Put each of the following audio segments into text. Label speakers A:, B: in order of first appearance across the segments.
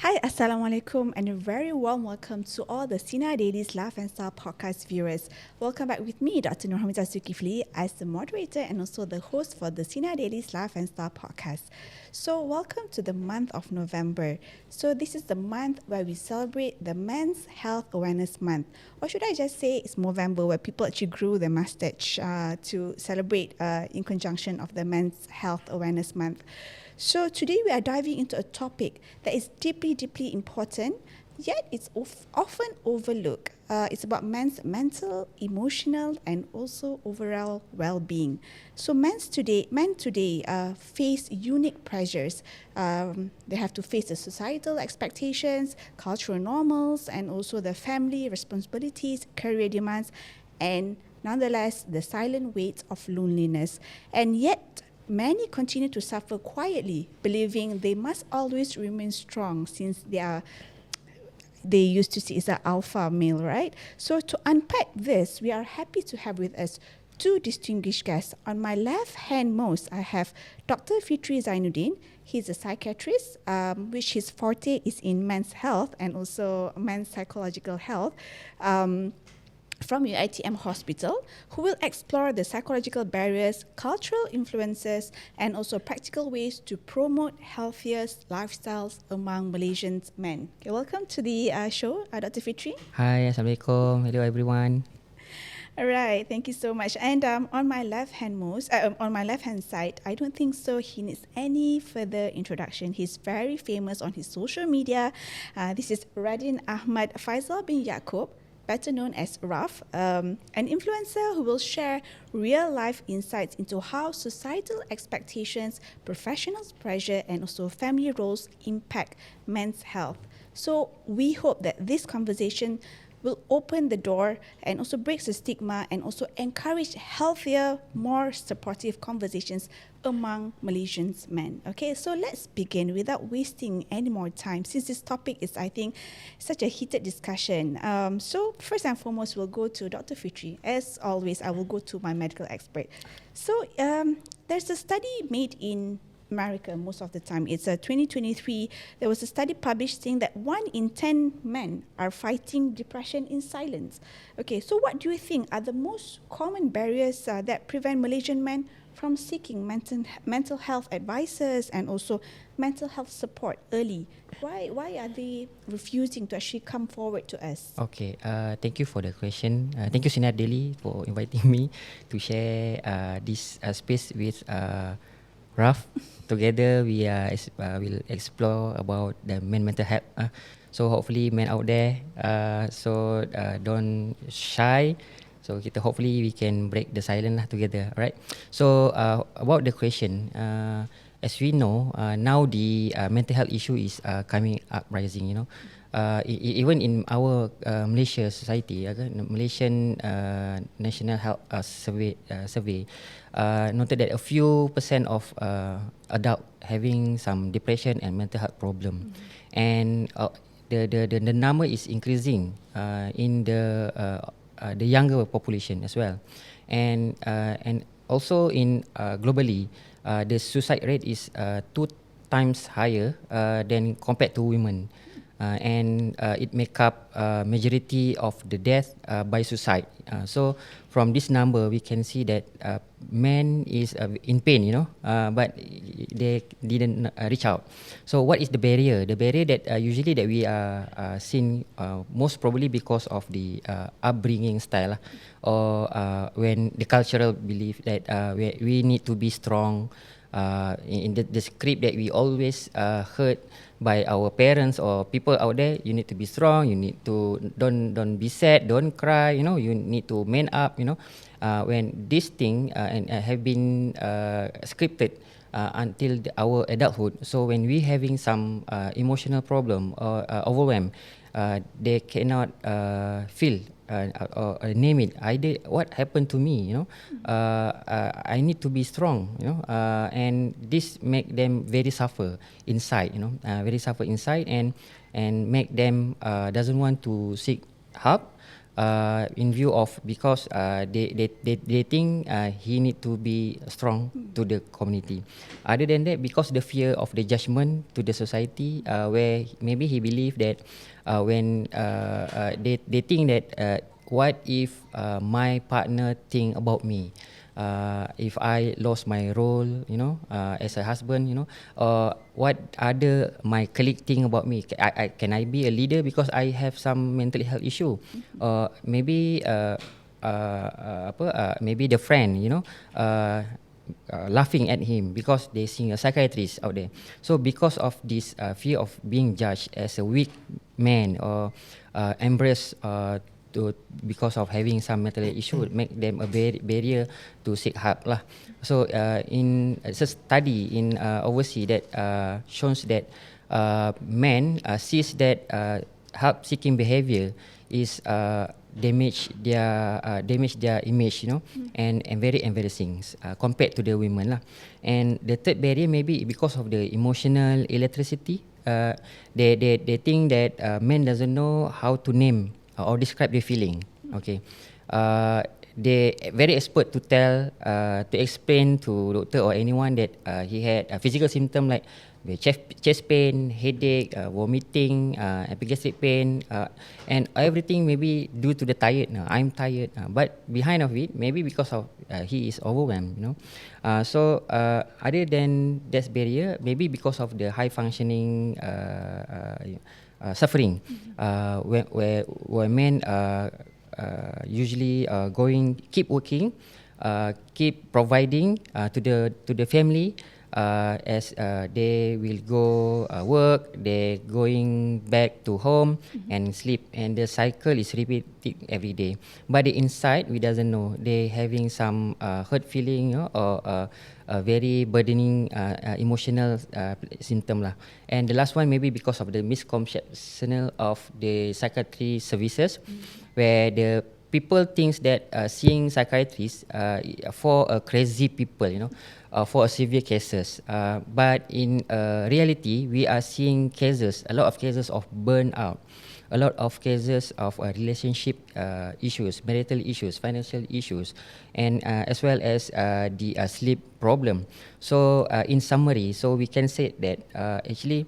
A: Hi, Assalamualaikum, and a very warm welcome to all the Sinar Daily's Laugh and Style podcast viewers. Welcome back with me, Dr. Nurhamiza Zulkifli, as the moderator and also the host for the Sinar Daily's Laugh and Style podcast. So, welcome to the month of November. So, this is the month where we celebrate the Men's Health Awareness Month. Or should I just say it's Movember, where people actually grew their mustache to celebrate in conjunction of the Men's Health Awareness Month. So today we are diving into a topic that is deeply, deeply important, yet it's often overlooked. It's about men's mental, emotional, and also overall well-being. So men today face unique pressures. They have to face the societal expectations, cultural normals, and also the family responsibilities, career demands, and nonetheless the silent weight of loneliness. And yet many continue to suffer quietly, believing they must always remain strong since they used to see as an alpha male, right? So to unpack this, we are happy to have with us two distinguished guests. On my left hand most, I have Dr. Fitri Zainuddin. He's a psychiatrist, which his forte is in men's health and also men's psychological health. From UiTM Hospital, who will explore the psychological barriers, cultural influences, and also practical ways to promote healthier lifestyles among Malaysian men. Okay, welcome to the show, Dr. Fitri.
B: Hi, Assalamualaikum. Hello, everyone.
A: All right, thank you so much. And on my left hand side, I don't think so he needs any further introduction. He's very famous on his social media. This is Raden Ahmad Faisal bin Yakob, better known as Raf, an influencer who will share real-life insights into how societal expectations, professional pressure, and also family roles impact men's health. So we hope that this conversation will open the door and also breaks the stigma and also encourage healthier, more supportive conversations among Malaysian men. Okay, so let's begin without wasting any more time, since this topic is, I think, such a heated discussion. So first and foremost, we'll go to Dr. Fitri. As always, I will go to my medical expert. So there's a study made in America most of the time. It's 2023. There was a study published saying that 1 in 10 men are fighting depression in silence. Okay, so what do you think are the most common barriers that prevent Malaysian men from seeking mental health advices and also mental health support early? Why are they refusing to actually come forward to us?
B: Okay, thank you for the question. Thank you, Sinar Daily, for inviting me to share this space with Raf. Together, we will explore about the mental health. So hopefully, men out there, don't shy. So hopefully we can break the silence together, right? So about the question, as we know, now the mental health issue is coming up, rising. Even in our Malaysia society, Malaysian National Health Survey noted that a few percent of adult having some depression and mental health problem, and the number is increasing in the younger population as well, and also in globally, the suicide rate is 2 times higher than compared to women. And it make up majority of the death by suicide. So from this number, we can see that men is in pain, but they didn't reach out. So what is the barrier? The barrier that usually that we are seeing most probably because of the upbringing style, or when the cultural belief that we need to be strong. In the script that we always heard by our parents or people out there, you need to be strong, you need to don't be sad, don't cry, you need to man up, when this thing and have been scripted until our adulthood. So when we having some emotional problem or overwhelm, they cannot feel or name it. What happened to me? I need to be strong. And this make them very suffer inside. Very suffer inside, and make them doesn't want to seek help. in view of because they think he need to be strong to the community. Other than that, because the fear of the judgment to the society, where maybe he believe that when they think that what if my partner think about me, if I lost my role, as a husband, what other my colleague think about me? Can I be a leader because I have some mental health issue? Maybe maybe the friend, laughing at him because they see a psychiatrist out there. So because of this fear of being judged as a weak man or embrace because of having some mental health issue, would make them a barrier to seek help lah. So in a study in overseas that shows that men sees that help seeking behavior is damage their image, and very embarrassing compared to the women lah. And the third barrier maybe because of the emotional illiteracy. They think that men doesn't know how to name or describe their feeling. Okay, they very expert to tell, to explain to doctor or anyone that he had a physical symptom like the chest pain, headache, vomiting, epigastric pain, and everything maybe due to the tired. I'm tired, but behind of it maybe because of he is overwhelmed. So other than that barrier, maybe because of the high functioning suffering, where men usually keep working, keep providing to the family, as they will go work, they going back to home and sleep, and the cycle is repeated every day. But the inside we doesn't know they having some hurt feeling, or a very burdening emotional symptom lah. And the last one maybe because of the misconception of the psychiatry services, where the people thinks that seeing psychiatrists for a crazy people, for a severe cases. But in reality, we are seeing a lot of cases of burnout, a lot of cases of relationship issues, marital issues, financial issues, and as well as the sleep problem. So in summary, so we can say that actually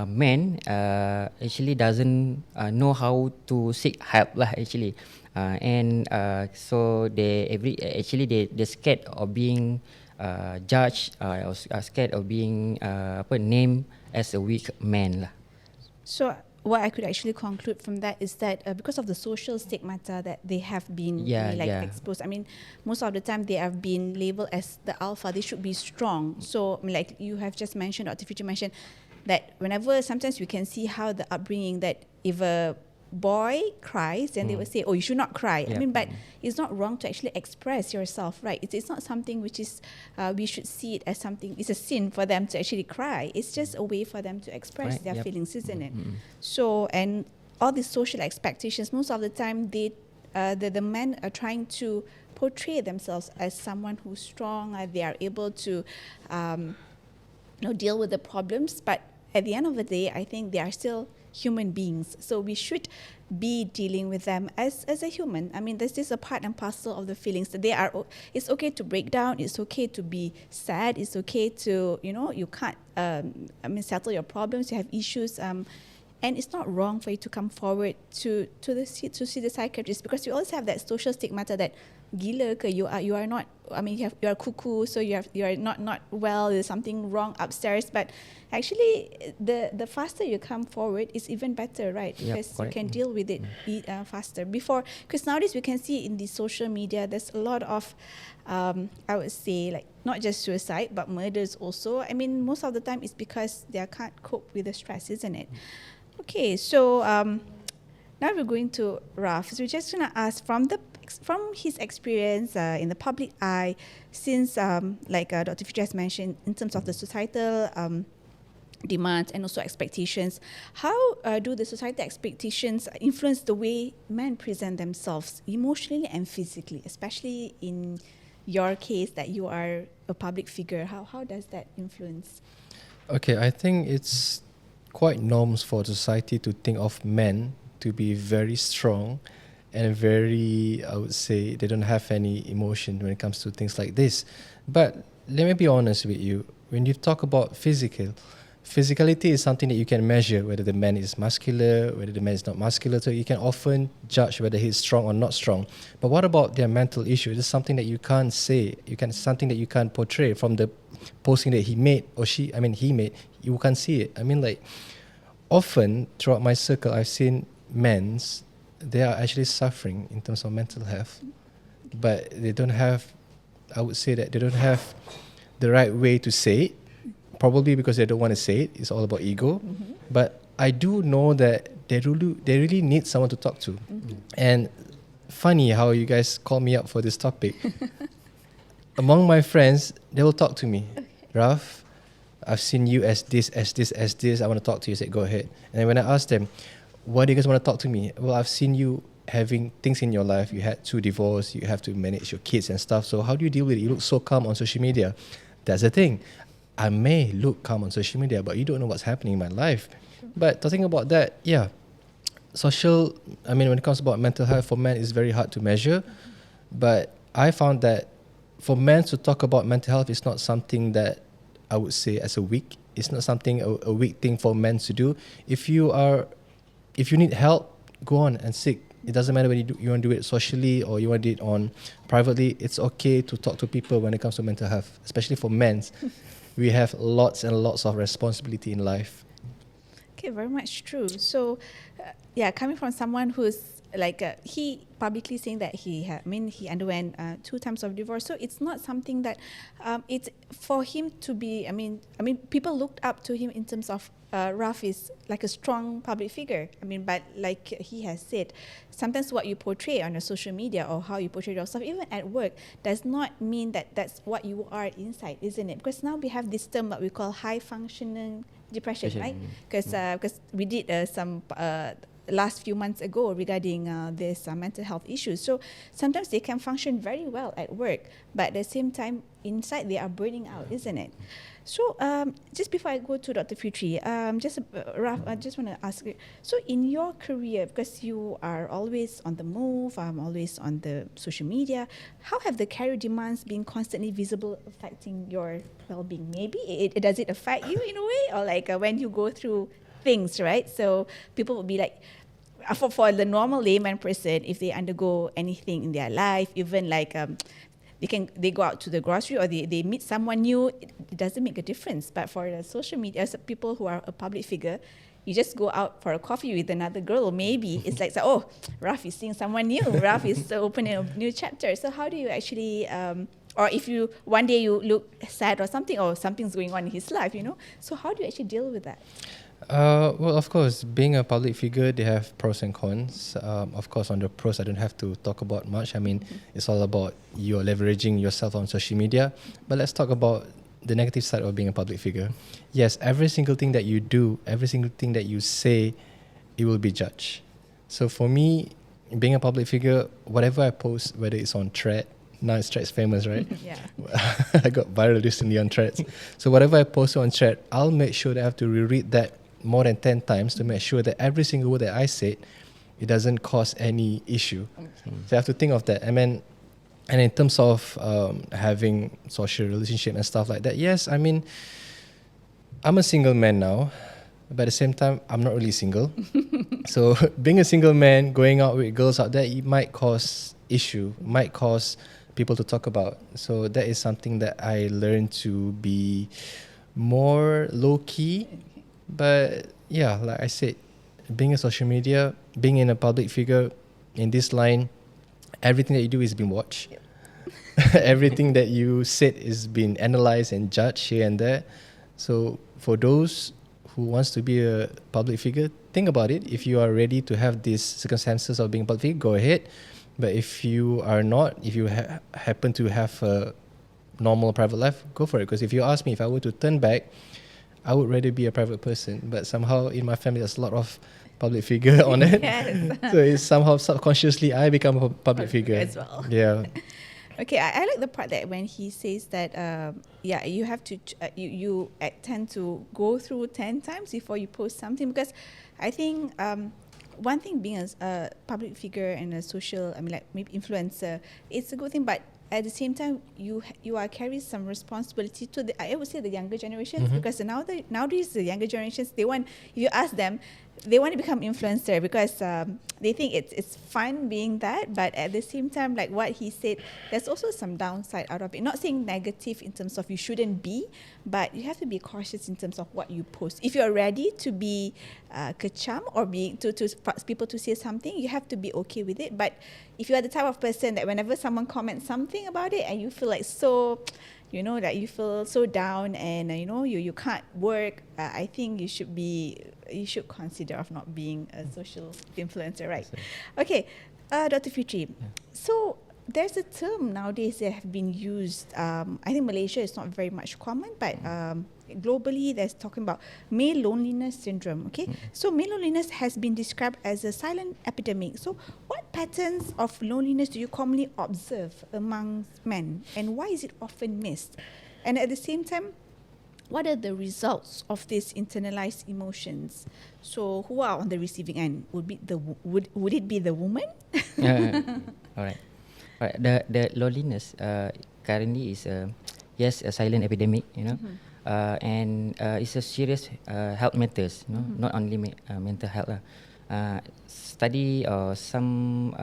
B: men actually doesn't know how to seek help lah actually. And so they're scared of being judged, or scared of being named as a weak man lah.
A: So what I could actually conclude from that is that because of the social stigmata that they have been exposed, I mean, most of the time they have been labeled as the alpha. They should be strong. So like you have just mentioned, Dr. Fitri mentioned, that whenever sometimes we can see how the upbringing, that if a boy cries, then they will say, oh, you should not cry. I mean, but it's not wrong to actually express yourself, right? It's not something which is, we should see it as something, it's a sin for them to actually cry. It's just a way for them to express their feelings, isn't it? So, and all these social expectations, most of the time the men are trying to portray themselves as someone who's strong, they are able to deal with the problems, but at the end of the day, I think they are still human beings. So we should be dealing with them as a human. I mean, this is a part and parcel of the feelings that it's okay to break down. It's okay to be sad. It's okay to, you can't, settle your problems. You have issues. And it's not wrong for you to come forward to see the psychiatrist, because you always have that social stigmata that gila ke, you are not, I mean, you are cuckoo, so you are not well, there's something wrong upstairs. But actually the faster you come forward is even better, right? Because you can deal with it faster. Because nowadays we can see in the social media there's a lot of I would say, like, not just suicide but murders also. I mean, most of the time it's because they can't cope with the stress, isn't it? Okay, so now we're going to Raf. So we're just going to ask from his experience in the public eye, since like Dr. Fitri has mentioned, in terms of the societal demands and also expectations, how do the societal expectations influence the way men present themselves emotionally and physically, especially in your case that you are a public figure? How does that influence?
C: Okay, I think it's quite norms for society to think of men to be very strong and very, I would say, they don't have any emotion when it comes to things like this. But let me be honest with you. When you talk about physicality is something that you can measure, whether the man is muscular, whether the man is not muscular. So you can often judge whether he's strong or not strong. But what about their mental issue? It's something that you can't say. Something that you can't portray from the posting that he made or he made. You can't see it. I mean, like, often throughout my circle, I've seen men, they are actually suffering in terms of mental health, but they don't have, I would say that they don't have the right way to say it, probably because they don't want to say it. It's all about ego. But I do know that they really need someone to talk to. And funny how you guys call me up for this topic. Among my friends, they will talk to me. Raf, I've seen you as this. I want to talk to you. I said, go ahead. And then when I asked them, why do you guys want to talk to me? Well, I've seen you having things in your life. You had 2 divorces. You have to manage your kids and stuff. So how do you deal with it? You look so calm on social media. That's the thing. I may look calm on social media, but you don't know what's happening in my life. But talking about that, yeah, when it comes about mental health for men, it's very hard to measure. But I found that for men to talk about mental health is not something that I would say as a weak. It's not something a weak thing for men to do. If you need help, go on and seek. It doesn't matter whether you want to do it socially or you want to do it on privately. It's okay to talk to people when it comes to mental health, especially for men. We have lots and lots of responsibility in life.
A: Okay, very much true. So, coming from someone who's he publicly saying that he underwent 2 times of divorce. So it's not something that it's for him to be. People looked up to him in terms of Raf is like a strong public figure. But like he has said, sometimes what you portray on your social media or how you portray yourself, even at work, does not mean that that's what you are inside, isn't it? Because now we have this term that we call high functioning depression, right? Because we did some last few months ago regarding this mental health issues. So sometimes they can function very well at work, but at the same time inside they are burning out, isn't it? So just before I go to Dr. Fitri, Raf, I just want to ask you, so in your career, because you are always on the move, always on the social media, how have the career demands been constantly visible affecting your well-being? Maybe does it affect you in a way, or like when you go through things, right? So people would be like, for the normal layman person, if they undergo anything in their life, even like they go out to the grocery or they meet someone new, it doesn't make a difference. But for the social media, as people who are a public figure, you just go out for a coffee with another girl, maybe it's like, oh, Raf is seeing someone new, Raf is opening a new chapter. So how do you actually or if you one day you look sad or something's going on in his life, so how do you actually deal with that?
C: Well, of course, being a public figure, they have pros and cons. Of course, on the pros, I don't have to talk about much. It's all about you're leveraging yourself on social media. But let's talk about the negative side of being a public figure. Yes, every single thing that you do, every single thing that you say, it will be judged. So for me, being a public figure, whatever I post, whether it's on Thread, now it's Thread's famous, right?
A: Yeah.
C: I got viral recently on Threads. So whatever I post on Thread, I'll make sure that I have to reread that more than 10 times to make sure that every single word that I said, it doesn't cause any issue. So I have to think of that. And in terms of having social relationship and stuff like that, yes, I'm a single man now, but at the same time, I'm not really single. So being a single man, going out with girls out there, it might cause issue, might cause people to talk about. So that is something that I learned to be more low-key. But yeah, like I said, being a social media, being in a public figure in this line, everything that you do is being watched. Yep. Everything that you said is being analysed and judged here and there. So for those who wants to be a public figure, think about it. If you are ready to have these circumstances of being a public figure, go ahead. But if you are not, if you happen to have a normal private life, go for it. Because if you ask me, if I were to turn back, I would rather be a private person. But somehow in my family, there's a lot of public figure on it.
A: Yes.
C: So it's somehow subconsciously I become a public figure
A: as well.
C: Yeah.
A: Okay, I like the part that when he says that, you have to, you tend to go through 10 times before you post something, because I think one thing being a public figure and a social, I mean, like maybe influencer, it's a good thing, but at the same time, you are carrying some responsibility to I would say the younger generations, because nowadays the younger generations, they want, if you ask them, they want to become influencer because they think it's fun being that, but at the same time, like what he said, there's also some downside out of it. Not saying negative in terms of you shouldn't be, but you have to be cautious in terms of what you post. If you're ready to be kecam or be to people to say something, you have to be okay with it. But if you are the type of person that whenever someone comments something about it and you feel like so, you know, that you feel so down and you know you can't work, I think you should consider of not being a social influencer, right? Okay, Dr. Fitri.
B: Yeah.
A: So there's a term nowadays that have been used. I think Malaysia is not very much common, but globally there's talking about male loneliness syndrome. Okay, so male loneliness has been described as a silent epidemic. So what patterns of loneliness do you commonly observe among men, and why is it often missed? And at the same time, what are the results of these internalized emotions? So who are on the receiving end? Would it be the woman?
B: All right. The loneliness currently is a silent epidemic, and it's a serious health matters, not only mental health. Study or some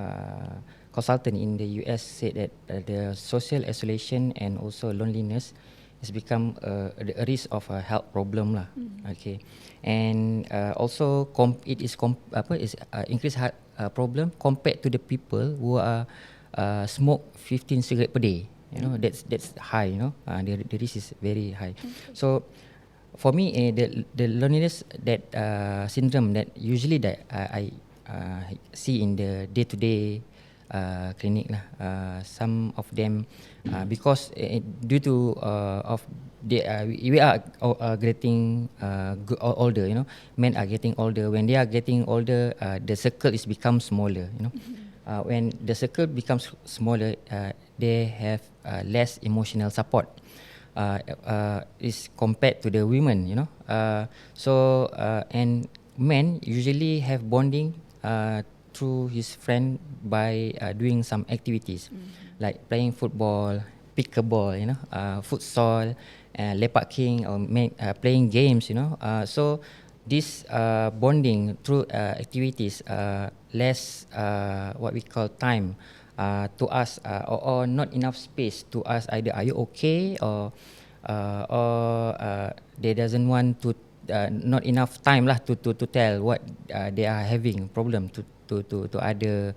B: consultant in the US said that the social isolation and also loneliness has become a risk of a health problem lah. Okay, and also it is increased heart problem compared to the people who are smoke 15 cigarette per day. That's high. The risk is very high. So for me, the loneliness that syndrome that usually that I see in the day-to-day clinic lah. Some of them because due to we are getting older. Men are getting older. When they are getting older, the circle is become smaller. When the circle becomes smaller, they have less emotional support. Is compared to the women. So and men usually have bonding through his friend by doing some activities like playing football, pickleball, futsal, lepak king, or playing games. So this bonding through activities less what we call time to us, or not enough space to us. Either are you okay, or they doesn't want to not enough time lah to tell what they are having problem to other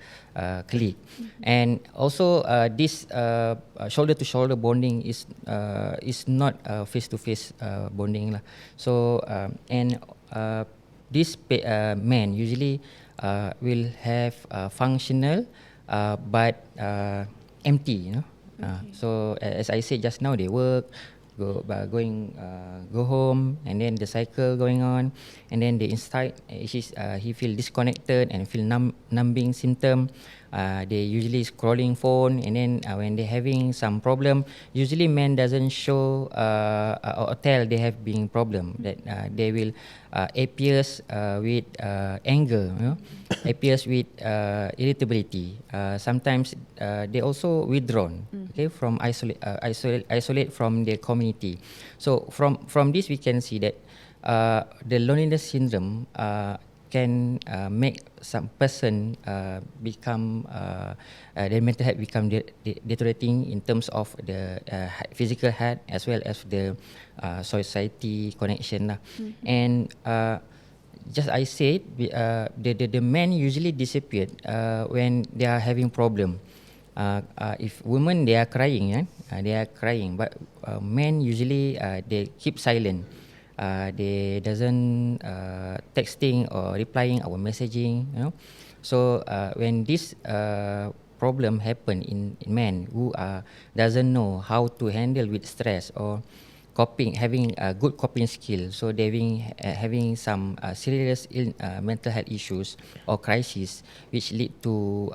B: colleague. And also this shoulder to shoulder bonding is not face to face bonding lah. So and this men usually will have functional but empty. So as I said just now, they work, go home, and then the cycle going on, and then they inside he feel disconnected and feel numbing symptom. They usually scrolling phone, and then when they having some problem, usually men doesn't show or tell they have been problem, that they will appears with anger, appears with irritability. Sometimes they also withdrawn, okay, from isolate from their community. So from this we can see that the loneliness syndrome can make some person become their mental health become deteriorating in terms of the physical health as well as the society connection lah. And just I said, the men usually disappeared when they are having problem. If women, they are crying, but men usually they keep silent. They doesn't texting or replying our messaging. So when this problem happen in men who doesn't know how to handle with stress or having a good coping skill, so they having some serious mental health issues or crisis, which lead to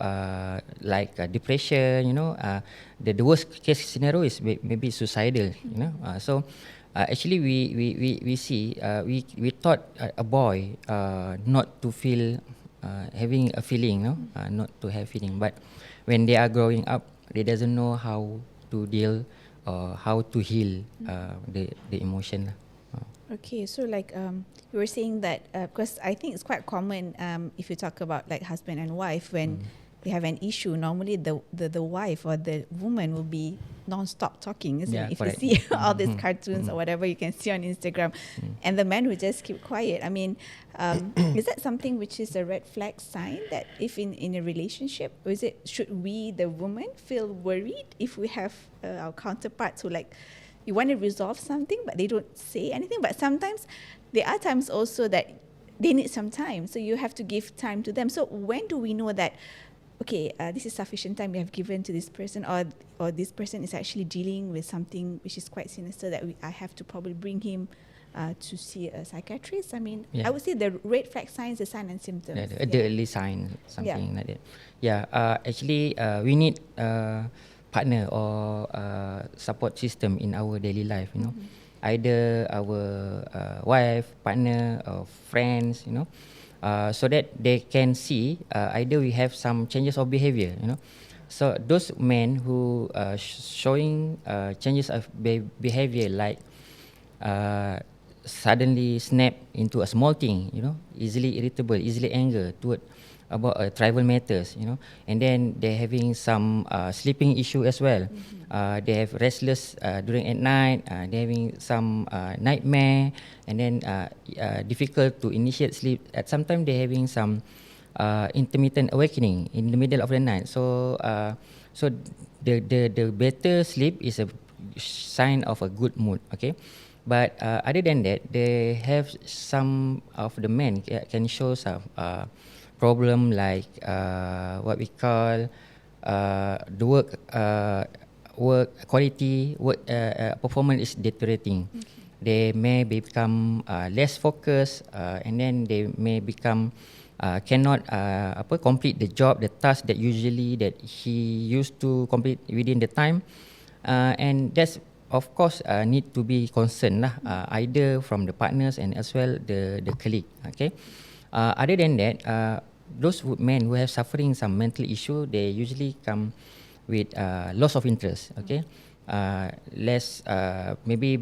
B: like depression. The worst case scenario is maybe suicidal. So actually we see we taught a boy not to feel having a feeling, no, not to have feeling. But when they are growing up, they doesn't know how to deal or how to heal the emotion lah.
A: Okay, so like you were saying that because I think it's quite common if you talk about like husband and wife when they have an issue. Normally, the wife or the woman will be non-stop talking, isn't it? If
B: correct.
A: you see all these cartoons or whatever you can see on Instagram, and the man will just keep quiet. I mean, is that something which is a red flag sign that if in a relationship, or is it should we the woman feel worried if we have our counterparts who like you want to resolve something but they don't say anything? But sometimes there are times also that they need some time, so you have to give time to them. So when do we know that okay, this is sufficient time we have given to this person, or this person is actually dealing with something which is quite sinister that I have to probably bring him to see a psychiatrist? I mean, I would say the red flag signs, the sign and symptoms.
B: The early sign, something like that. Yeah, actually, we need partner or support system in our daily life. You know, either our wife, partner, or friends. You know. So that they can see either we have some changes of behavior, you know. So those men who showing changes of behavior like suddenly snap into a small thing, you know, easily irritable, easily anger toward about tribal matters, you know, and then they're having some sleeping issue as well. They have restless during at night. They're having some nightmare, and then difficult to initiate sleep. At sometimes they're having some intermittent awakening in the middle of the night. So so the better sleep is a sign of a good mood. Okay. But other than that, they have some of the men can show some problem like what we call the work quality, work performance is deteriorating. They may become less focused, and then they may become cannot complete the job, the task that usually that he used to complete within the time, and that's of course need to be concerned lah, either from the partners and as well the colleague. Okay. Other than that, those men who have suffering some mental issue, they usually come with loss of interest. Okay, less maybe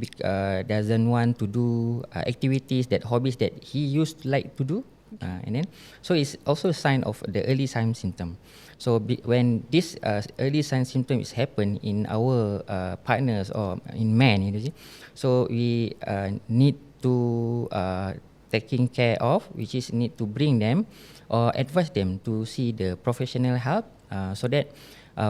B: doesn't want to do activities, that hobbies that he used to like to do, and then so it's also a sign of the early sign symptom. So when this early sign symptoms happen in our partners or in men, you see, so we need to taking care of, which is need to bring them or advise them to see the professional help so that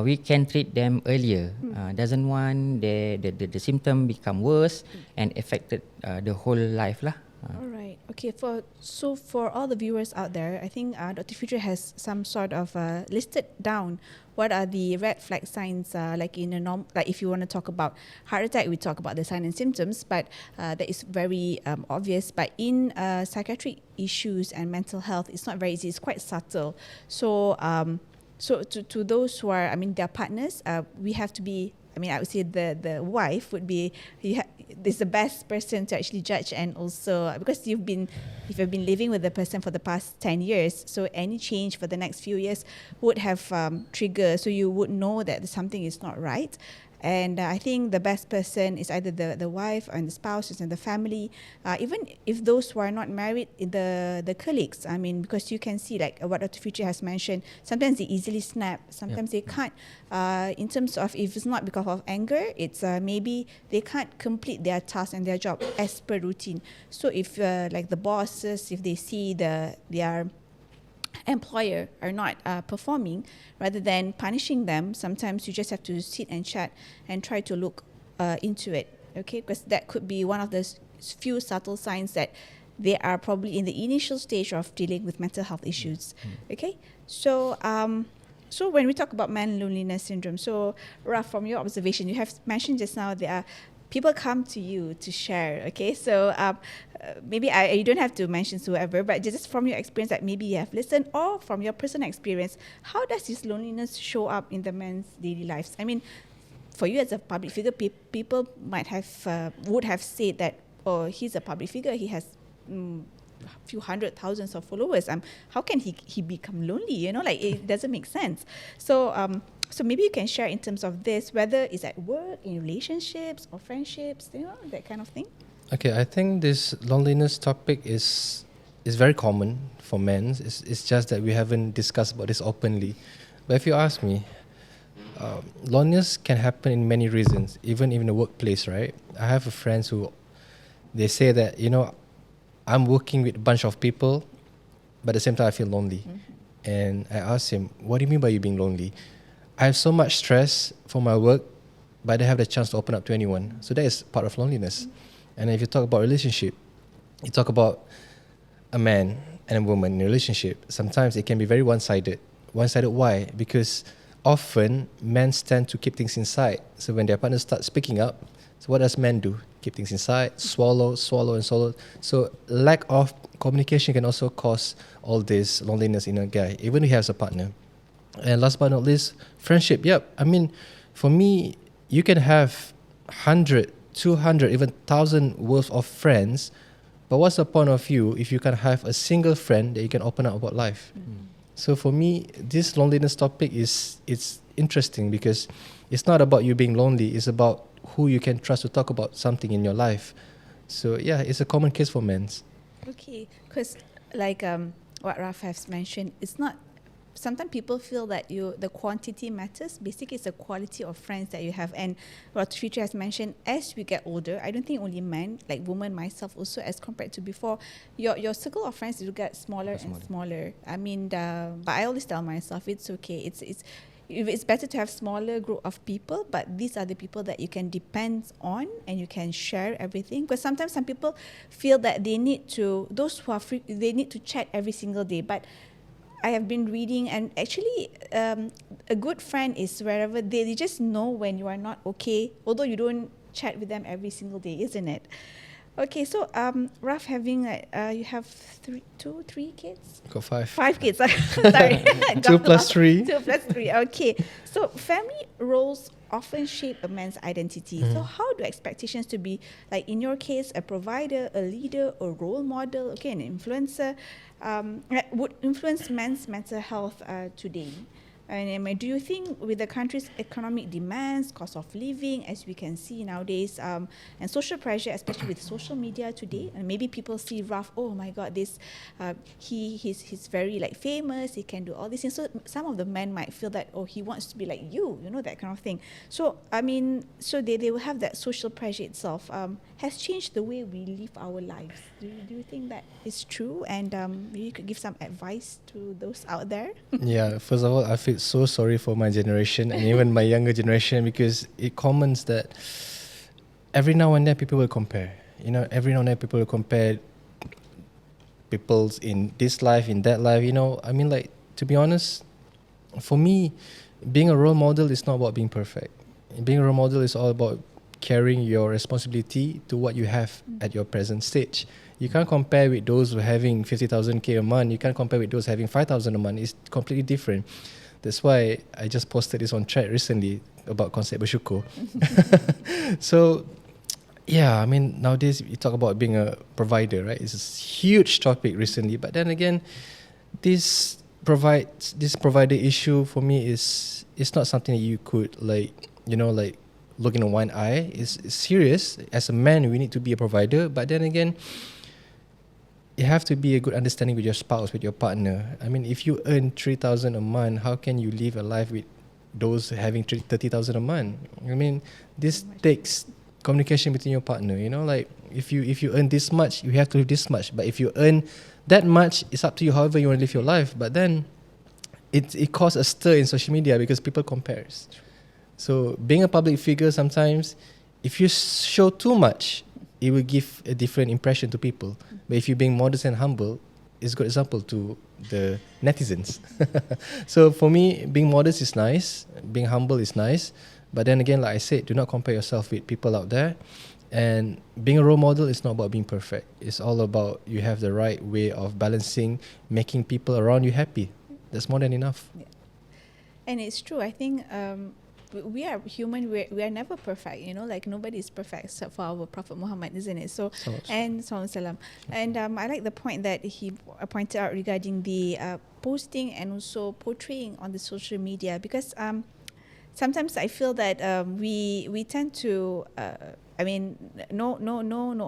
B: we can treat them earlier. Doesn't want the symptom become worse and affected the whole life lah.
A: All right. Okay. For all the viewers out there, I think Dr. Fitri has some sort of listed down what are the red flag signs. Like in a like if you want to talk about heart attack, we talk about the sign and symptoms, but that is very obvious. But in psychiatric issues and mental health, it's not very easy. It's quite subtle. So so to those who are, I mean, their partners, we have to be. I mean, I would say the wife would be is the best person to actually judge, and also because if you've been living with the person for the past 10 years, so any change for the next few years would have trigger, so you would know that something is not right. And I think the best person is either the wife and the spouses and the family, even if those who are not married, the colleagues. I mean, because you can see like what Dr. Fitri has mentioned, sometimes they easily snap, sometimes they can't. In terms of if it's not because of anger, it's maybe they can't complete their task and their job as per routine. So if like the bosses, if they see their employer are not performing, rather than punishing them, sometimes you just have to sit and chat and try to look into it, okay? Because that could be one of the few subtle signs that they are probably in the initial stage of dealing with mental health issues, okay? So so when we talk about man loneliness syndrome, so Raf, from your observation, you have mentioned just now there are people come to you to share, okay? So maybe you don't have to mention whoever, but just from your experience that maybe you have listened, or from your personal experience, how does this loneliness show up in the men's daily lives? I mean, for you as a public figure, people might have would have said that, oh, he's a public figure, he has few hundred thousands of followers. How can he become lonely? You know, like it doesn't make sense. So so maybe you can share in terms of this, whether it's at work, in relationships or friendships, you know, that kind of thing.
C: Okay, I think this loneliness topic is very common for men. It's just that we haven't discussed about this openly. But if you ask me, loneliness can happen in many reasons, even in the workplace, right? I have friends who they say that, you know, I'm working with a bunch of people, but at the same time I feel lonely. And I asked him, what do you mean by you being lonely? I have so much stress for my work, but I don't have the chance to open up to anyone. So that is part of loneliness. And if you talk about relationship, you talk about a man and a woman in a relationship, sometimes it can be very one-sided. One-sided why? Because often men tend to keep things inside. So when their partners start speaking up, so what does men do? Keep things inside, swallow, and swallow. So lack of communication can also cause all this loneliness in a guy, even if he has a partner. And last but not least, friendship. Yep. I mean, for me, you can have 100, 200, even 1,000 worth of friends, but what's the point of you if you can have a single friend that you can open up about life? So for me, this loneliness topic it's interesting because it's not about you being lonely. It's about who you can trust to talk about something in your life. So yeah, it's a common case for men.
A: Okay, because like what Raf has mentioned, it's not. Sometimes people feel that the quantity matters. Basically, it's the quality of friends that you have. And what Fitri has mentioned, as we get older, I don't think only men, like women, myself also, as compared to before, your circle of friends will get smaller and smaller. I mean, but I always tell myself it's okay. It's better to have smaller group of people, but these are the people that you can depend on and you can share everything. Because sometimes some people feel that they need to, those who are free, they need to chat every single day. But I have been reading, and actually a good friend is wherever they just know when you are not okay, although you don't chat with them every single day, isn't it? Okay, so Raf, having you have three kids?
C: Got 5.
A: 5 kids. Sorry.
C: 2 plus 3.
A: 2 plus 3. Okay. So family roles often shape a man's identity. So how do expectations to be, like in your case, a provider, a leader, a role model, okay, an influencer, would influence men's mental health today? And do you think with the country's economic demands, cost of living, as we can see nowadays, and social pressure, especially with social media today, and maybe people see Raf, oh my God, this he's very like famous, he can do all these things. So some of the men might feel that, oh, he wants to be like you know, that kind of thing. So I mean, so they will have that social pressure itself has changed the way we live our lives. Do you think that is true? And maybe you could give some advice to those out there.
C: Yeah, first of all, I feel so sorry for my generation and even my younger generation, because it commons that every now and then people will compare. You know, every now and then people will compare people's in this life, in that life. You know, I mean, like, to be honest, for me, being a role model is not about being perfect. Being a role model is all about carrying your responsibility to what you have at your present stage. You can't compare with those who are having 50,000 a month. You can't compare with those having 5,000 a month. It's completely different. That's why I just posted this on chat recently about konsep bersyukur. So, yeah, I mean, nowadays you talk about being a provider, right? It's a huge topic recently. But then again, this provider issue for me is not something that you could look in one eye. It's serious. As a man, we need to be a provider. But then again, you have to be a good understanding with your spouse, with your partner. I mean, if you earn 3,000 a month, how can you live a life with those having 30,000 a month? I mean, this takes communication between your partner. You know, like if you earn this much, you have to live this much. But if you earn that much, it's up to you. However you want to live your life. But then it causes a stir in social media because people compare. So being a public figure, sometimes if you show too much, it will give a different impression to people. But if you're being modest and humble, it's a good example to the netizens. So for me, being modest is nice, being humble is nice. But then again, like I said, do not compare yourself with people out there. And being a role model is not about being perfect. It's all about you have the right way of balancing, making people around you happy. That's more than enough.
A: Yeah. And it's true. I think we are human. We are never perfect. You know, like nobody is perfect except for our Prophet Muhammad, isn't it? So and Sallallahu Alaihi Wasallam. And I like the point that he pointed out regarding the posting and also portraying on the social media, because sometimes I feel that we tend to. I mean, no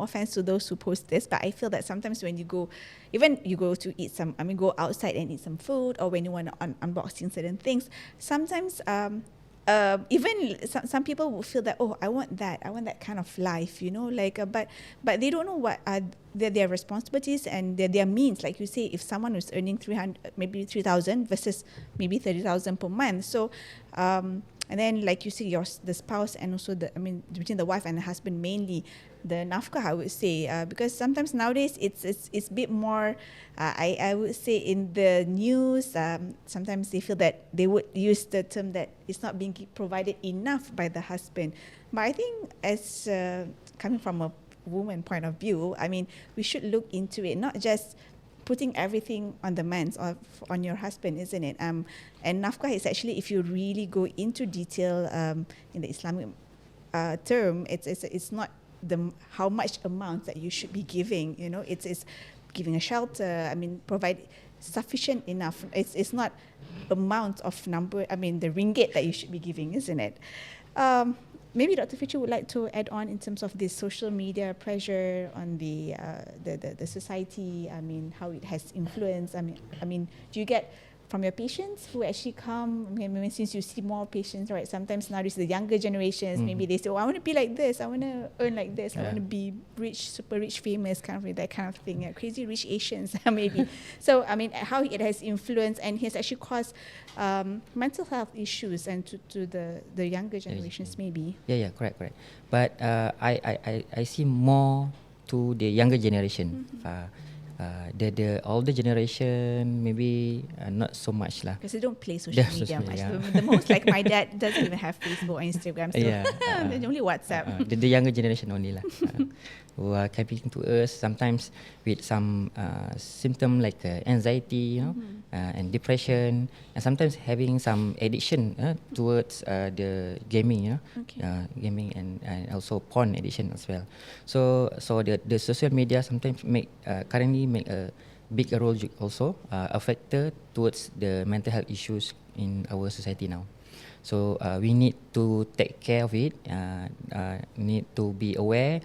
A: offense to those who post this, but I feel that sometimes when you go to eat go outside and eat some food, or when you want to unboxing certain things, sometimes even some people will feel that, I want that kind of life, you know, like but they don't know what are their responsibilities and their means. Like you say, if someone was earning 300, maybe 3,000 versus maybe 30,000 per month, so and then, like you say, the spouse and also between the wife and the husband, mainly the nafkah, I would say, because sometimes nowadays it's a bit more. I would say in the news, sometimes they feel that they would use the term that it's not being provided enough by the husband. But I think, as coming from a woman point of view, I mean, we should look into it, not just putting everything on the man or on your husband, isn't it? And nafkah is actually, if you really go into detail in the Islamic term, it's not how much amount that you should be giving. You know, it's giving a shelter. I mean, provide sufficient enough. It's not amount of number. I mean, the ringgit that you should be giving, isn't it? Maybe Dr. Fitri would like to add on in terms of this social media pressure on the society. I mean, how it has influenced. I mean, do you get from your patients who actually come? I mean, since you see more patients, right? Sometimes nowadays the younger generations, maybe they say, I want to be like this. I want to earn like this. I want to be rich, super rich, famous, kind of that kind of thing. Yeah, crazy rich Asians, maybe. So, I mean, how it has influenced and has actually caused mental health issues and to the younger generations, maybe.
B: Yeah, correct. But I see more to the younger generation. The older generation maybe not so much lah.
A: Because they don't play social media much. Yeah. The most, like my dad doesn't even have Facebook or Instagram. So only WhatsApp.
B: The younger generation only lah. Who are coming to us sometimes with some symptom like anxiety, you know, and depression, and sometimes having some addiction towards the gaming, you know, gaming and also porn addiction as well. So the social media sometimes currently make a big role also a factor towards the mental health issues in our society now. So we need to take care of it. Need to be aware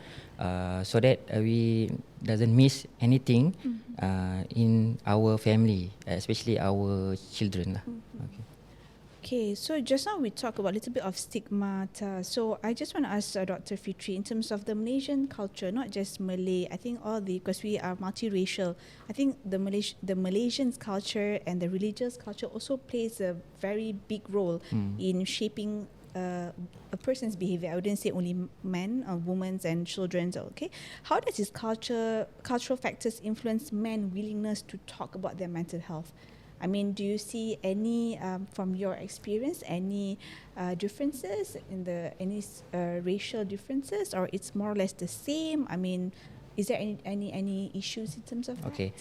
B: so that we doesn't miss anything in our family, especially our children.
A: Okay, so just now we talked about a little bit of stigma. So I just want to ask Dr. Fitri, in terms of the Malaysian culture, not just Malay, I think because we are multiracial, I think the Malaysian culture and the religious culture also plays a very big role in shaping a person's behavior. I wouldn't say only men, women and children. Okay, how does this cultural factors influence men's willingness to talk about their mental health? I mean, do you see any, from your experience, any differences in any racial differences, or it's more or less the same? I mean, is there any issues in terms of
B: that?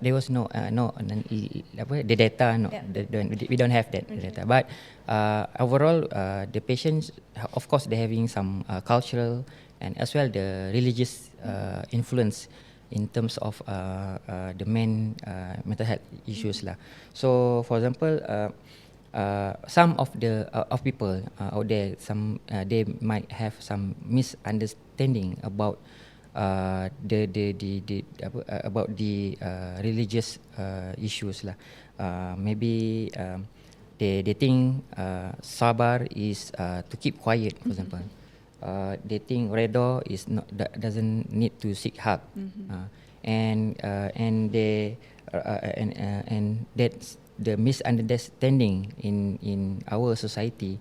B: There was no the data. No, we don't have that data. But overall, the patients, of course, they're having some cultural and as well the religious influence in terms of the main mental health issues lah. So, for example, some of people out there, they might have some misunderstanding about about the religious issues lah. Maybe they think sabar is to keep quiet, for example. They think redha is doesn't need to seek help, and that's the misunderstanding in our society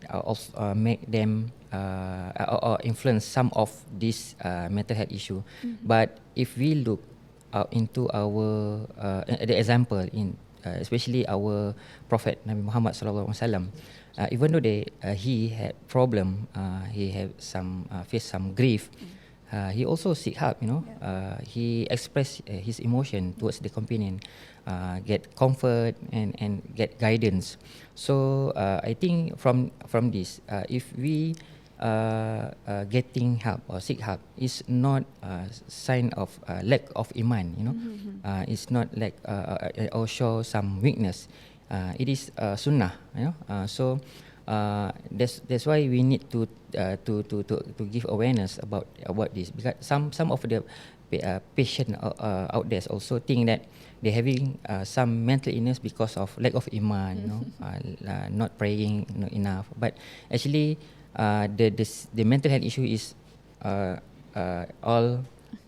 B: also make them or influence some of this mental health issue. But if we look into our the example in especially our Prophet Nabi Muhammad sallallahu alaihi wasallam, even though he had problem, he had some faced some grief, he also seek help. He express his emotion towards the companion, get comfort and get guidance. So I think from this, if we getting help or seek help is not a sign of lack of iman. It's not like or show some weakness. It is sunnah. So that's why we need to give awareness about this, because some of the patient out there also think that they're having some mental illness because of lack of iman, not praying enough. But actually, the mental health issue is all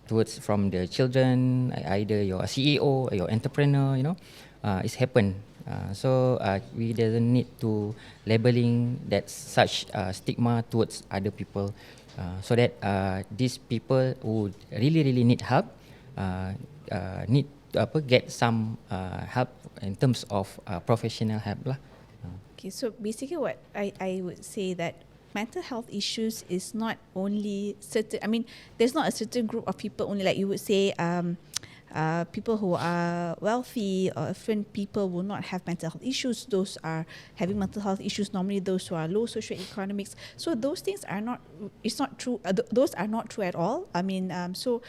B: towards from the children, either your CEO or your entrepreneur. It's happened. So we doesn't need to labeling that such stigma towards other people, so that these people who really need help need get some help in terms of professional help lah.
A: Okay, so basically what I would say that mental health issues is not only certain, I mean, there's not a certain group of people only, like you would say people who are wealthy or affluent people will not have mental health issues. Those are having mental health issues normally those who are low socioeconomics. So those things are not, it's not true, those are not true at all. I mean, so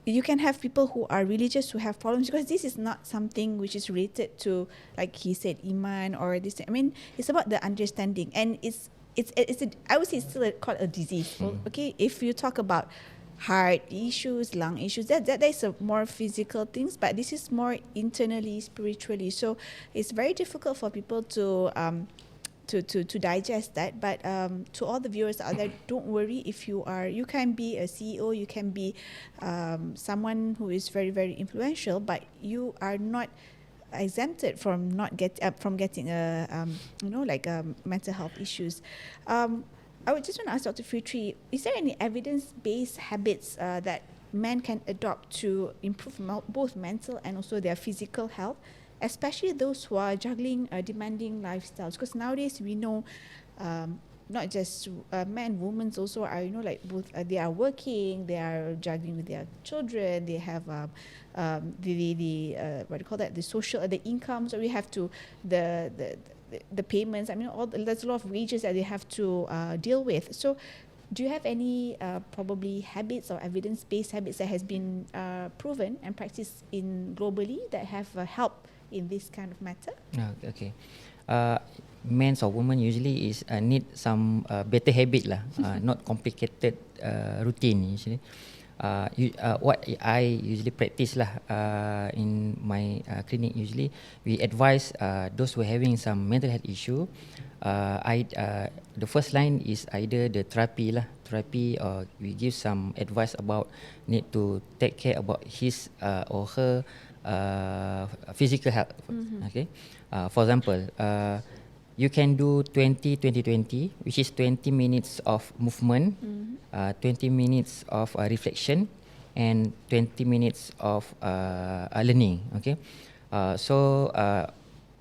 A: you can have people who are religious who have problems, because this is not something which is related to, like he said, iman or this. I mean, it's about the understanding, and I would say it's still called a disease. Okay, if you talk about heart issues, lung issues, that is a more physical things, but this is more internally, spiritually. So it's very difficult for people to digest that. But to all the viewers out there, don't worry. If you can be a CEO, you can be someone who is very, very influential, but you are not exempted from getting mental health issues. I would just want to ask Dr. Fitri, is there any evidence-based habits that men can adopt to improve both mental and also their physical health, especially those who are juggling demanding lifestyles? Because nowadays we know not just men, women also are, both they are working, they are juggling with their children, they have the social, the incomes, or we have to the payments. I mean, there's a lot of wages that they have to deal with. So do you have any probably habits or evidence-based habits that has been proven and practiced in globally that have helped in this kind of matter?
B: Okay. Men or women usually is need some better habit lah, not complicated routine usually. What I usually practice lah in my clinic, usually we advise those who are having some mental health issue. The first line is either the therapy, or we give some advice about need to take care about his or her physical health. Okay, for example, you can do 20-20-20, which is 20 minutes of movement, 20 minutes of reflection, and 20 minutes of learning. Okay, so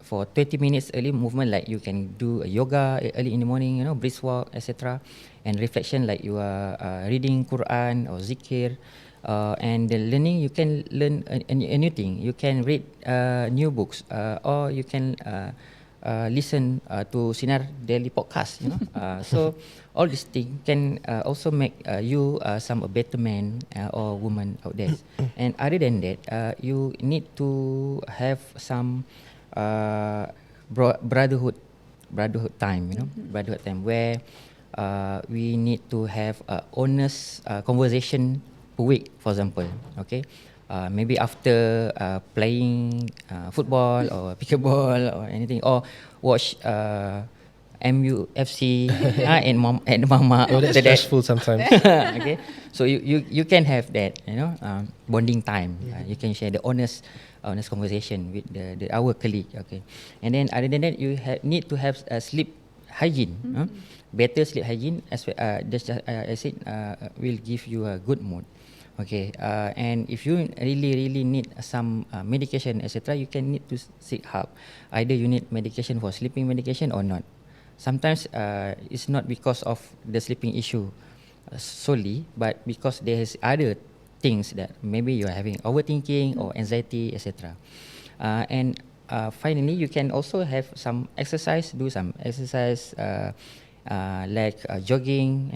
B: for 20 minutes early movement, like you can do a yoga early in the morning, brisk walk, etc. And reflection, like you are reading Quran or zikir. And the learning, you can learn a new thing. You can read new books, or you can listen to Sinar daily podcast. So all these things can also make you some a better man or woman out there. And other than that, you need to have some brotherhood time. Brotherhood time where we need to have honest conversation per week, for example. Okay. Maybe after playing football or pickleball or anything, or watch MUFC and mama.
C: Oh, that's stressful sometimes.
B: Okay, so you can have that, bonding time. You can share the honest conversation with our colleague. Okay, and then other than that, you need to have sleep hygiene. Better sleep hygiene, as I said, will give you a good mood. Okay, and if you really need some medication, etc., you can need to seek help. Either you need medication for sleeping medication or not. Sometimes it's not because of the sleeping issue. solely, but because there's other things that maybe you're having overthinking or anxiety, etc. And finally, you can also have some exercise, do some exercise like jogging,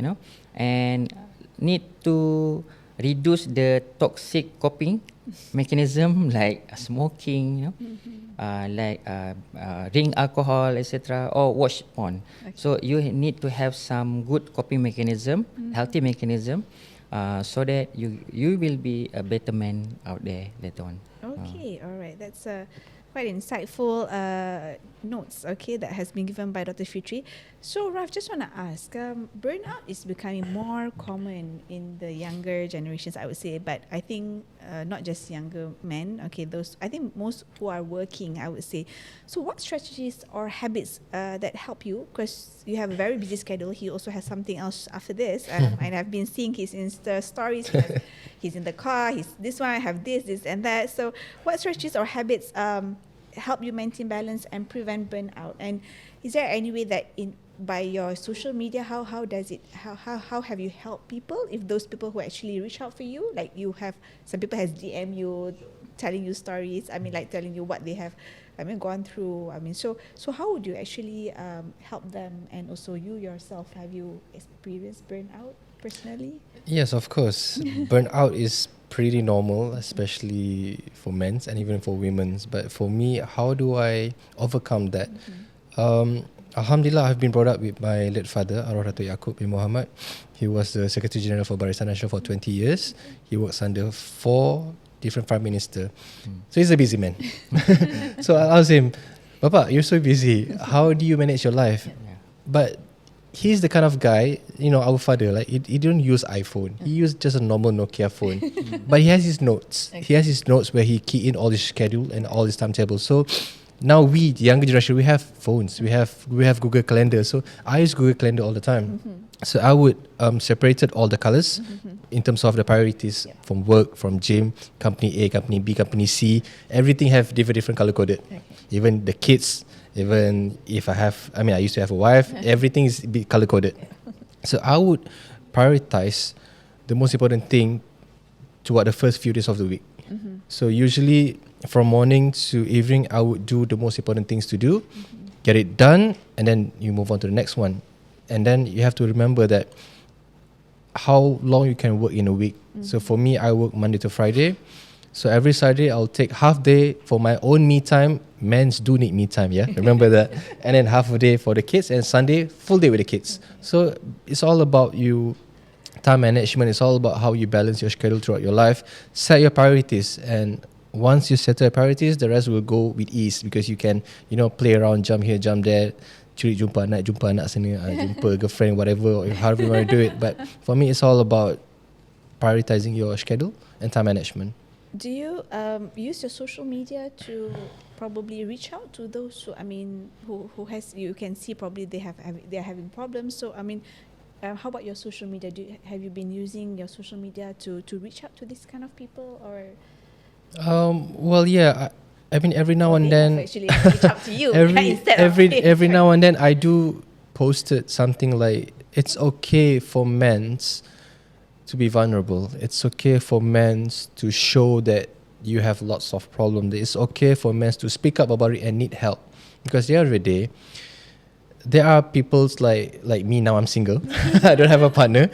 B: and need to reduce the toxic coping mechanism like smoking, like drink alcohol, etc., or watch porn.
A: Okay.
B: So you need to have some good coping mechanism, healthy mechanism, so that you will be a better man out there later on.
A: Okay, all right. That's quite insightful notes, okay, that has been given by Dr. Fitri. So, Raf, just want to ask, burnout is becoming more common in the younger generations, I would say, but I think not just younger men, okay, those, I think most who are working, I would say. So, what strategies or habits that help you? Because you have a very busy schedule. He also has something else after this, and I've been seeing his Insta stories. He's in the car, he's this one, I have this and that. So what strategies or habits help you maintain balance and prevent burnout? And is there any way that by your social media, how have you helped people, if those people who actually reach out for you, like you have some people has DM you telling you stories, like telling you what they have gone through, so how would you actually help them? And also you yourself, have you experienced burnout personally?
C: Yes, of course. Burnout is pretty normal, especially for men's and even for women's. But for me, how do I overcome that? Alhamdulillah, I've been brought up with my late father, Raden Yakob bin Muhammad. He was the Secretary General for Barisan Nasional for 20 years. He works under 4 different prime minister. So he's a busy man. So I asked him, Bapa, you're so busy. How do you manage your life? But he's the kind of guy, our father, like he don't use iPhone. He used just a normal Nokia phone. But he has his notes.
A: Okay.
C: He has his notes where he key in all his schedule and all his timetable. So now we, the younger generation, we have phones. We have Google Calendar. So I use Google Calendar all the time. So I would separated all the colors in terms of the priorities from work, from gym, company A, company B, company C. Everything have different color coded.
A: Okay.
C: Even the kids. Even if I used to have a wife, everything is color coded. So I would prioritize the most important thing toward the first few days of the week. So usually from morning to evening, I would do the most important things to do, get it done, and then you move on to the next one. And then you have to remember that how long you can work in a week. So for me, I work Monday to Friday. So every Saturday, I'll take half day for my own me time. Men's do need me time, yeah? Remember that. And then half a day for the kids, and Sunday, full day with the kids. So it's all about you, time management. It's all about how you balance your schedule throughout your life. Set your priorities. And once you set your priorities, the rest will go with ease, because you can, play around, jump here, jump there, curi jumpa anak sana, jumpa girlfriend, whatever, or however you want to do it. But for me, it's all about prioritizing your schedule and time management.
A: Do you use your social media to probably reach out to those who has, you can see probably they're having problems? So how about your social media? Have you been using your social media to reach out to these kind of people, or?
C: Well, yeah. Every now and then,
A: actually reach out to you
C: every now and then, I do posted something like, it's okay for men to be vulnerable. It's okay for men to show that you have lots of problems. It's okay for men to speak up about it and need help. Because the other day, there are people like me, now I'm single. I don't have a partner.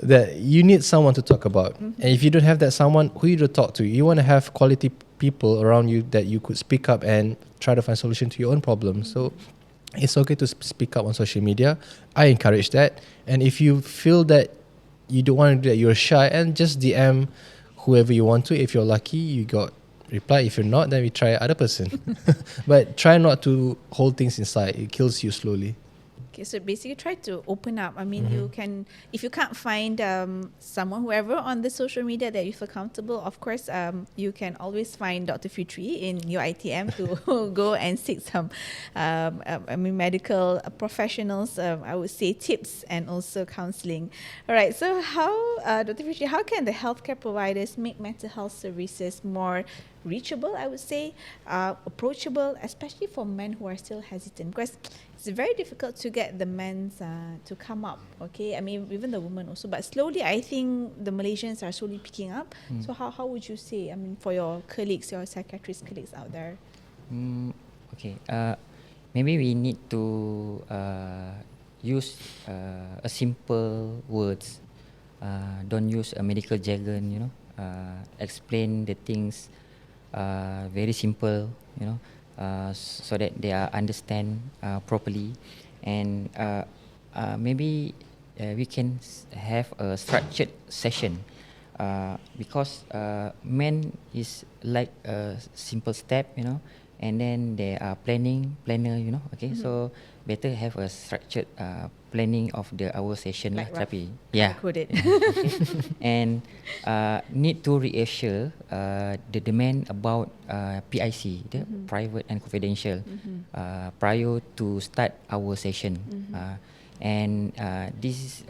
C: That you need someone to talk about. And if you don't have that someone, who you to talk to? You want to have quality people around you that you could speak up and try to find solution to your own problems. So it's okay to speak up on social media. I encourage that. And if you feel that you don't want to do that, you're shy, and just DM whoever you want to. If you're lucky, you got reply. If you're not, then we try other person. But try not to hold things inside. It kills you slowly.
A: Okay, so basically try to open up. You can, if you can't find someone, whoever on the social media that you feel comfortable, of course, you can always find Dr. Fitri in UiTM to go and seek some medical professionals, I would say tips and also counseling. All right, so how, Dr. Fitri, how can the healthcare providers make mental health services more reachable, I would say, approachable, especially for men who are still hesitant, because it's very difficult to get the men to come up. Okay, I mean even the women also, but slowly I think the Malaysians are slowly picking up. So how would you say? I mean, for your colleagues, your psychiatrist colleagues out there.
B: Okay. Maybe we need to use a simple words. Don't use a medical jargon. Explain the things very simple. So that they understand properly, and maybe we can have a structured session. Because men is like a simple step, and then they are planner, okay. So better have a structured planning of our session
A: Like
B: lah.
A: rough.
B: Tapi yeah,
A: Code it.
B: okay. And need to reassure the demand about PIC, the private and confidential, prior to start our session. And this is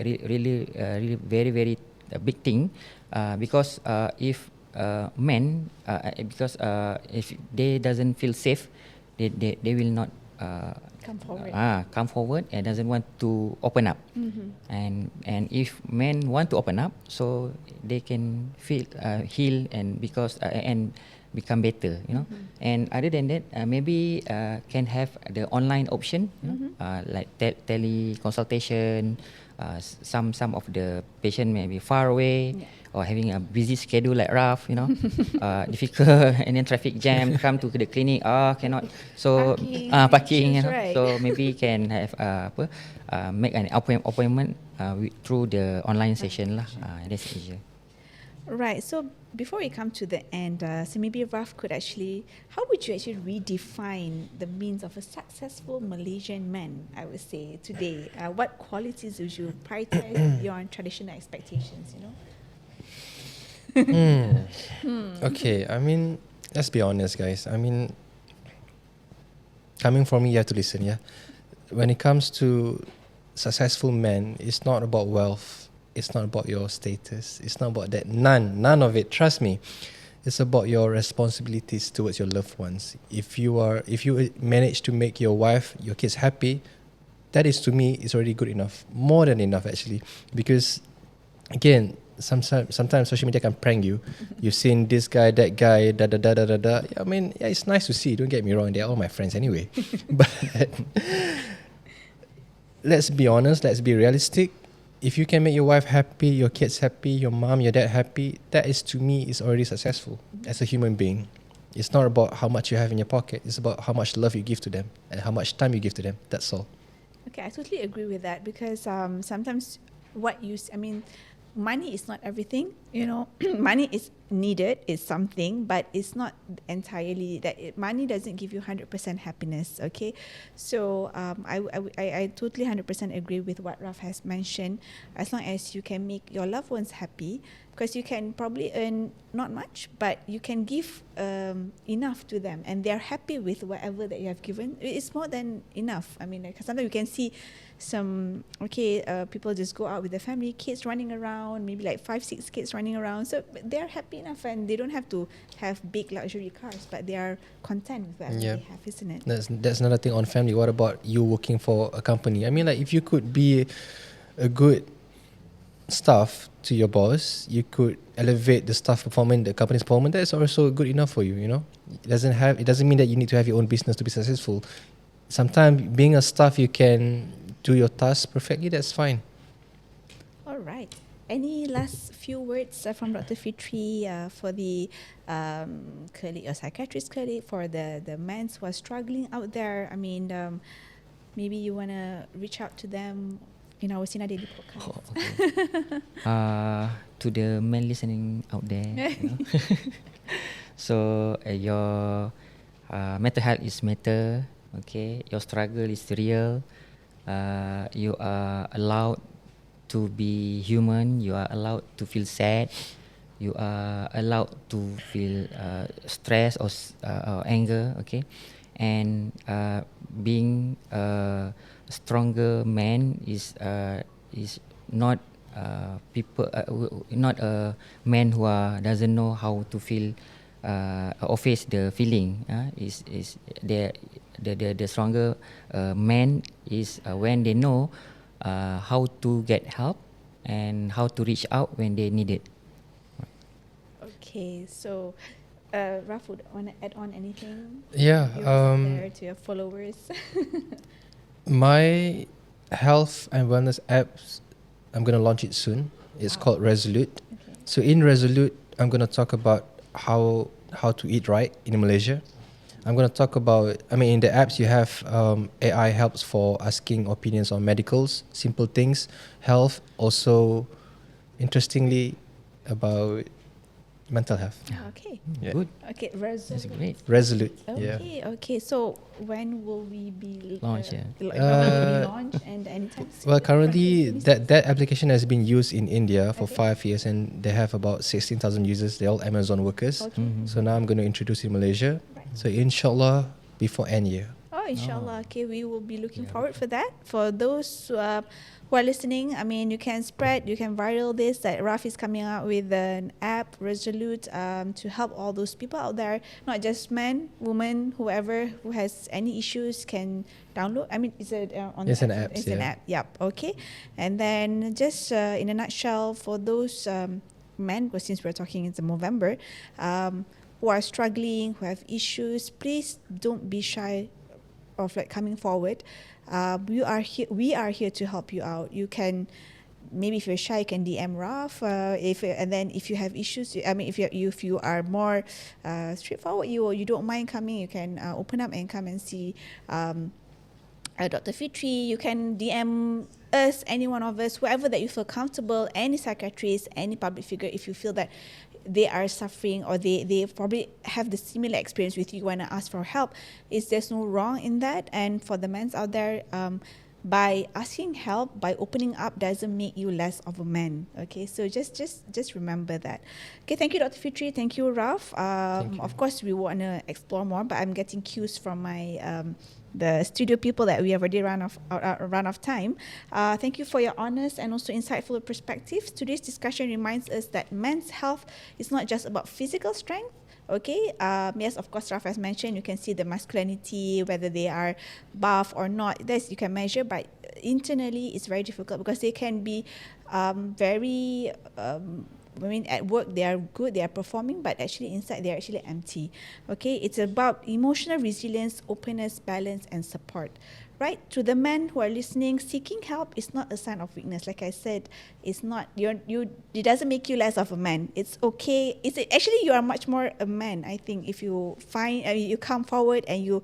B: really very very a big thing, because if men, because if they doesn't feel safe, they will not come forward and doesn't want to open up. And if men want to open up, so they can feel heal, and because and become better. And other than that, maybe can have the online option, like tele consultation. Some of the patient may be far away, or having a busy schedule like Raf, difficult, and then traffic jam, come to the clinic, cannot. So parking,
A: Right.
B: So maybe can have make an appointment through the online session lah. That's easier.
A: Right. So before we come to the end, so maybe Raf could how would you actually redefine the means of a successful Malaysian man, I would say, today? What qualities would you prioritize beyond traditional expectations,
C: Okay, I mean, let's be honest, guys. I mean, coming from me, you have to listen, yeah? When it comes to successful men, it's not about wealth. It's not about your status. It's not about that. None of it. Trust me. It's about your responsibilities towards your loved ones. If you manage to make your wife, your kids happy, that is, to me, is already good enough. More than enough, actually. Because, again, sometimes social media can prank you. You've seen this guy, that guy, da da da da da da. I mean, yeah, it's nice to see. Don't get me wrong. They're all my friends anyway. But let's be honest. Let's be realistic. If you can make your wife happy, your kids happy, your mom, your dad happy, that is, to me, is already successful as a human being. It's not about how much you have in your pocket. It's about how much love you give to them and how much time you give to them. That's all.
A: Okay, I totally agree with that, because sometimes money is not everything. Money is needed, is something, but it's not entirely that. Money doesn't give you 100% happiness. Okay, so I totally 100% agree with what Raf has mentioned. As long as you can make your loved ones happy, because you can probably earn not much, but you can give enough to them, and they're happy with whatever that you have given. It's more than enough. I mean, sometimes you can see some people just go out with their family, kids running around, maybe like 5-6 kids running around, so they're happy enough, and they don't have to have big luxury cars, but they are content with whatever they have, isn't it?
C: That's another thing on family. What about you working for a company? I mean, like, if you could be a good staff to your boss, you could elevate the staff performance, the company's performance. That's also good enough for you. It doesn't mean that you need to have your own business to be successful. Sometimes being a staff, you can do your task perfectly. That's fine.
A: All right. Any last few words from Dr. Fitri for the colleague or psychiatrist colleague, for the men who are struggling out there? I mean, maybe you want to reach out to them in our Sinar Daily podcast.
B: Okay. To the men listening out there, so your mental health is matter. Okay, your struggle is real. You are allowed to be human. You are allowed to feel sad. You are allowed to feel stress or anger. Okay, and being a stronger man is not not a man who doesn't know how to feel or face the feeling is the stronger man is when they know how to get help and how to reach out when they need it.
A: Okay, so Raf, would want to add on anything?
C: Yeah,
A: There to your followers.
C: my health and wellness apps, I'm going to launch it soon. It's called Resolute.
A: Okay.
C: So in Resolute, I'm going to talk about how to eat right in Malaysia. I'm going to talk about, in the apps you have AI helps for asking opinions on medicals, simple things, health, also interestingly about mental health.
A: Okay.
C: Yeah.
B: Good.
A: Okay,
B: That's
A: Resolute.
B: great.
C: Resolute. Yeah.
A: Okay. So when will we be
B: Launch, yeah.
A: when will we launch and anytime soon?
C: Well, currently
A: From
C: that application has been used in India for
A: Okay.
C: 5 years, and they have about 16,000 users. They're all Amazon workers.
A: Okay.
C: So now I'm going to introduce in Malaysia. So inshallah before end year.
A: Oh, inshallah. Okay, we will be looking
B: Yeah,
A: forward for that. For those who are listening, you can you can viral this, that Raf is coming out with an app, Resolute, to help all those people out there, not just men, women, whoever who has any issues can download. It's on
C: It's
A: the
C: an app,
A: It's an
C: yeah.
A: app. Yep. Okay. And then just in a nutshell, for those men, because since we're talking in November, who are struggling, who have issues, please don't be shy of coming forward. We are here to help you out. You can, maybe if you're shy, you can DM Raf. And then if you have issues, if you are more straightforward, you don't mind coming, you can open up and come and see Dr. Fitri. You can DM us, any one of us, whoever that you feel comfortable, any psychiatrist, any public figure, if you feel that they are suffering or they probably have the similar experience with you, want to ask for help. There's no wrong in that. And for the men out there, by asking help, by opening up, doesn't make you less of a man. Okay, so just remember that. Okay, thank you, Dr. Fitri. Thank you, Raf.
B: Thank you.
A: Of course, we want to explore more, but I'm getting cues from my the studio people that we have already run of time. Thank you for your honest and also insightful perspectives. Today's discussion reminds us that men's health is not just about physical strength. Okay, yes, of course, Raf has mentioned, you can see the masculinity, whether they are buff or not. This you can measure, but internally it's very difficult because they can be very at work they are good, they are performing, but actually inside they are actually empty. Okay, it's about emotional resilience, openness, balance, and support. Right, to the men who are listening, seeking help is not a sign of weakness. Like I said, it's not it doesn't make you less of a man. It's okay. It's actually, you are much more a man, I think, if you you come forward and you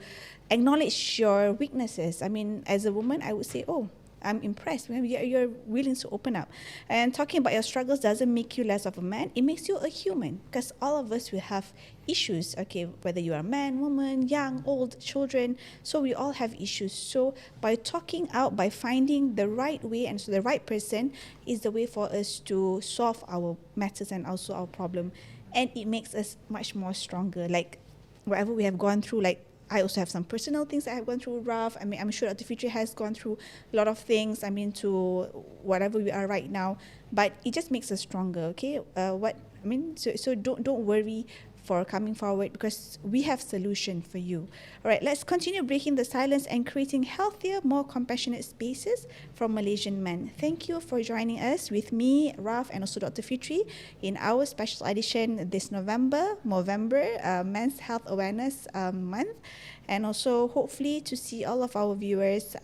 A: acknowledge your weaknesses. As a woman, I would say, oh, I'm impressed when you're willing to open up. And talking about your struggles doesn't make you less of a man. It makes you a human, because all of us will have issues, okay, whether you are a man, woman, young, old, children. So we all have issues. So by talking out, by finding the right way and so the right person is the way for us to solve our matters and also our problem. And it makes us much more stronger. Like whatever we have gone through, like I also have some personal things I have gone through, Raf. I'm sure Dr. Fitri has gone through a lot of things, to whatever we are right now. But it just makes us stronger, okay? So don't worry for coming forward, because we have solution for you. All right, let's continue breaking the silence and creating healthier, more compassionate spaces for Malaysian men. Thank you for joining us with me, Raf, and also Dr. Fitri in our special edition this November, Men's Health Awareness Month, and also hopefully to see all of our viewers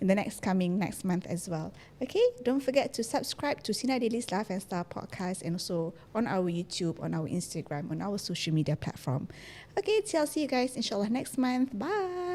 A: in the next month as well. Okay, don't forget to subscribe to Sinar Daily's Life and Style podcast, and also on our YouTube, on our Instagram, on our social media platform. Okay, see you guys inshallah next month. Bye.